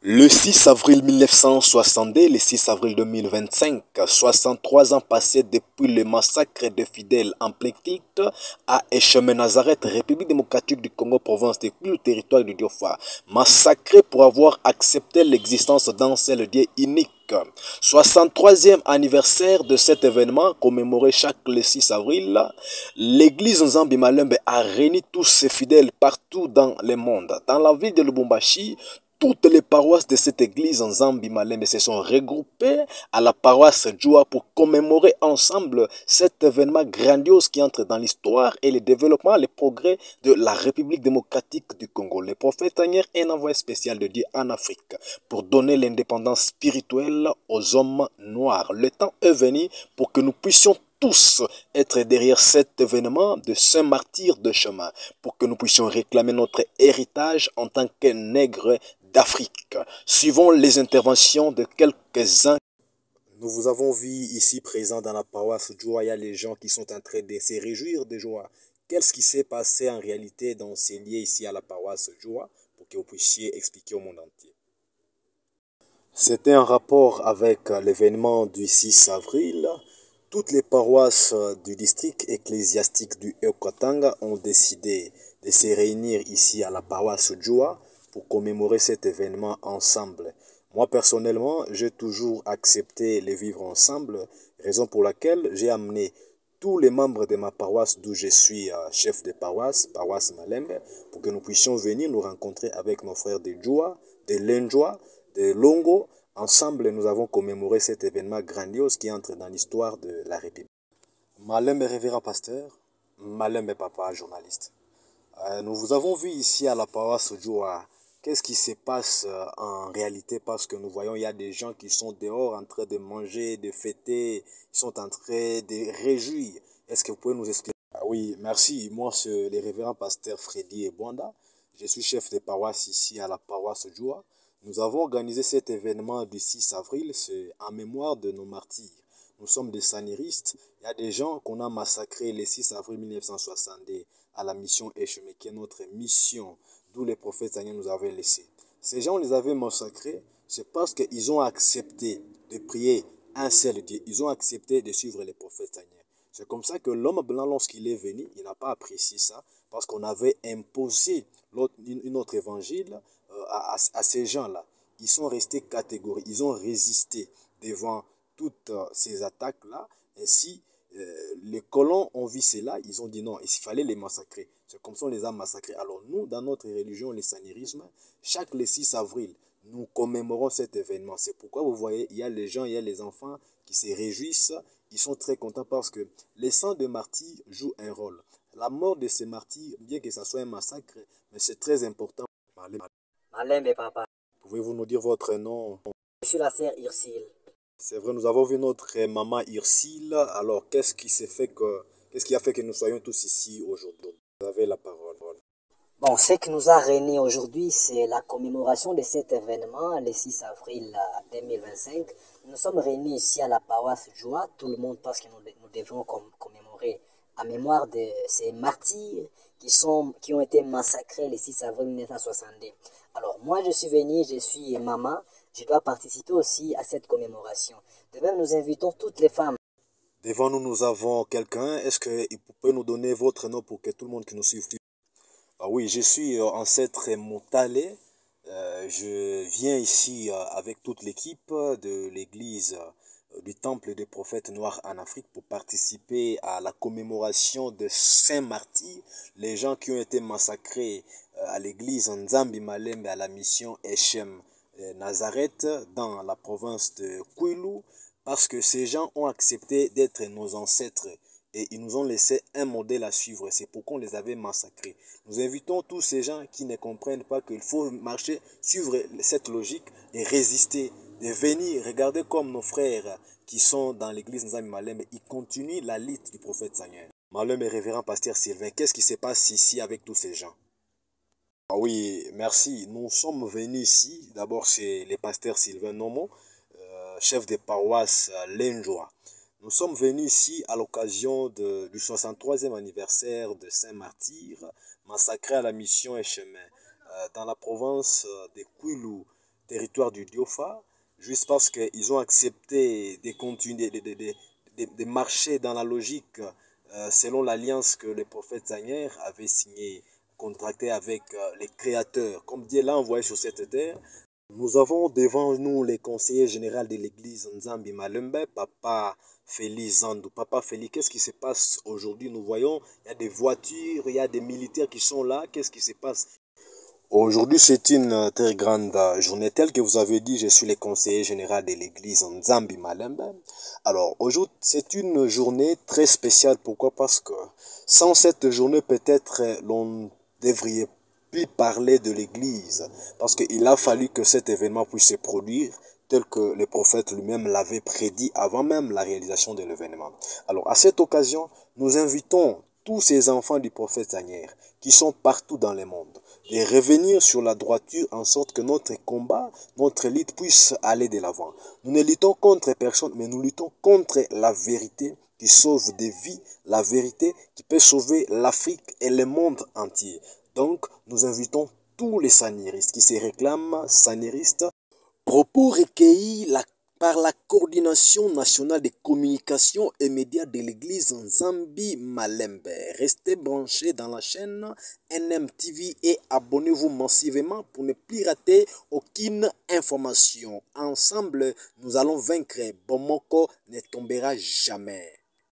Le 6 avril 1962, le 6 avril 2025, 63 ans passés depuis le massacre de fidèles en plein culte à Echemé-Nazareth, République démocratique du Congo, province de Kwilu, territoire du Diofa, massacrés pour avoir accepté l'existence d'un seul Dieu unique. 63e anniversaire de cet événement commémoré chaque le 6 avril, l'église Nzambi Malembe a réuni tous ses fidèles partout dans le monde. Dans la ville de Lubumbashi, toutes les paroisses de cette église en Nzambi Malembe se sont regroupées à la paroisse Djoua pour commémorer ensemble cet événement grandiose qui entre dans l'histoire et le développement, le progrès de la République démocratique du Congo. Le prophète Agner est un envoyé spécial de Dieu en Afrique pour donner l'indépendance spirituelle aux hommes noirs. Le temps est venu pour que nous puissions tous être derrière cet événement de saint martyr de chemin, pour que nous puissions réclamer notre héritage en tant que nègres d'Afrique. Suivons les interventions de quelques-uns. Nous vous avons vu ici présents dans la paroisse Djoua, il y a les gens qui sont en train de se réjouir de joie. Qu'est-ce qui s'est passé en réalité dans ces lieux ici à la paroisse Djoua pour que vous puissiez expliquer au monde entier? C'était en rapport avec l'événement du 6 avril. Toutes les paroisses du district ecclésiastique du Haut-Katanga ont décidé de se réunir ici à la paroisse Djoua pour commémorer cet événement ensemble. Moi, personnellement, j'ai toujours accepté les vivre ensemble, raison pour laquelle j'ai amené tous les membres de ma paroisse d'où je suis chef de paroisse, paroisse Malembe, pour que nous puissions venir nous rencontrer avec nos frères de Djoua, de Lenjoua, de Longo. Ensemble, nous avons commémoré cet événement grandiose qui entre dans l'histoire de la République. Malembe révérend pasteur, Malembe papa journaliste. Nous vous avons vu ici à la paroisse Djoua. Qu'est-ce qui se passe en réalité? Parce que nous voyons, il y a des gens qui sont dehors en train de manger, de fêter, ils sont en train de réjouir. Est-ce que vous pouvez nous expliquer? Oui, merci. Moi, c'est le révérend pasteur Freddy Ebwanda. Je suis chef de paroisse ici à la paroisse Djoua. Nous avons organisé cet événement du 6 avril, c'est en mémoire de nos martyrs. Nous sommes des sanéristes. Il y a des gens qu'on a massacrés le 6 avril 1962 à la mission Echemé, qui est notre mission, d'où les prophètes Agner nous avaient laissés. Ces gens, on les avait massacrés, c'est parce qu'ils ont accepté de prier un seul Dieu. Ils ont accepté de suivre les prophètes Agner. C'est comme ça que l'homme blanc, lorsqu'il est venu, il n'a pas apprécié ça, parce qu'on avait imposé une autre évangile à ces gens-là. Ils sont restés catégoriques, ils ont résisté devant toutes ces attaques-là. Ainsi, les colons ont vu cela, ils ont dit non, il fallait les massacrer. C'est comme ça qu'on les a massacrés. Alors nous, dans notre religion, le sanérisme, chaque le 6 avril, nous commémorons cet événement. C'est pourquoi vous voyez, il y a les gens, il y a les enfants qui se réjouissent. Ils sont très contents parce que les sangs de martyrs jouent un rôle. La mort de ces martyrs, bien que ce soit un massacre, mais c'est très important. Malembe papa. Pouvez-vous nous dire votre nom? Je suis la sœur Ursule. C'est vrai, nous avons vu notre maman Ursule. Alors, qu'est-ce qui a fait que nous soyons tous ici aujourd'hui? Vous avez la parole. Bon, ce qui nous a réunis aujourd'hui, c'est la commémoration de cet événement, le 6 avril 2025. Nous sommes réunis ici à la paroisse Djoua, tout le monde parce que nous devons commémorer en mémoire de ces martyrs qui ont été massacrés le 6 avril 1962. Alors, moi, je suis venu, je suis maman, je dois participer aussi à cette commémoration. De même, nous invitons toutes les femmes. Devant nous, nous avons quelqu'un. Est-ce que vous pouvez nous donner votre nom pour que tout le monde qui nous suive? Ah oui, je suis ancêtre Moutale. Je viens ici avec toute l'équipe de l'église du temple des prophètes noirs en Afrique pour participer à la commémoration de Saint-Martyr, les gens qui ont été massacrés à l'église Nzambi Malembe à la mission Echem Nazareth dans la province de Kwilu, parce que ces gens ont accepté d'être nos ancêtres et ils nous ont laissé un modèle à suivre. C'est pourquoi on les avait massacrés. Nous invitons tous ces gens qui ne comprennent pas qu'il faut marcher, suivre cette logique et résister, de venir regarder comme nos frères qui sont dans l'église Nzambi Malembe, ils continuent la lutte du prophète Seigneur. Malembe et révérend pasteur Sylvain, qu'est-ce qui se passe ici avec tous ces gens? Ah oui, merci. Nous sommes venus ici. D'abord, c'est le pasteur Sylvain Nomo, chef de paroisse Lenjoua. Nous sommes venus ici à l'occasion du 63e anniversaire de Saint-Martyr, massacré à la mission Echemé, dans la province de Kwilu, territoire du Diofa, juste parce qu'ils ont accepté de continuer, de marcher dans la logique selon l'alliance que le prophète Seigneur avait signée, contractée avec les créateurs. Comme Dieu l'a envoyé sur cette terre, nous avons devant nous les conseillers généraux de l'église Nzambi Malembe, Papa Félix Zandou. Papa Félix, qu'est-ce qui se passe aujourd'hui? Nous voyons, il y a des voitures, il y a des militaires qui sont là. Qu'est-ce qui se passe? Aujourd'hui, c'est une très grande journée. Telle que vous avez dit, je suis le conseiller général de l'église Nzambi Malembe. Alors, aujourd'hui, c'est une journée très spéciale. Pourquoi? Parce que sans cette journée, peut-être, l'on devrait plus parler de l'église. Parce qu'il a fallu que cet événement puisse se produire tel que le prophète lui-même l'avait prédit avant même la réalisation de l'événement. Alors, à cette occasion, nous invitons tous ces enfants du prophète Seigneur qui sont partout dans le monde et revenir sur la droiture en sorte que notre combat, notre lutte puisse aller de l'avant. Nous ne luttons contre personne, mais nous luttons contre la vérité qui sauve des vies, la vérité qui peut sauver l'Afrique et le monde entier. Donc, nous invitons tous les sanéristes qui se réclament sanéristes. Propos recueillis par la Coordination nationale des communications et médias de l'église Nzambi Malembe. Restez branchés dans la chaîne NMTV et abonnez-vous massivement pour ne plus rater aucune information. Ensemble, nous allons vaincre. Bomoko ne tombera jamais.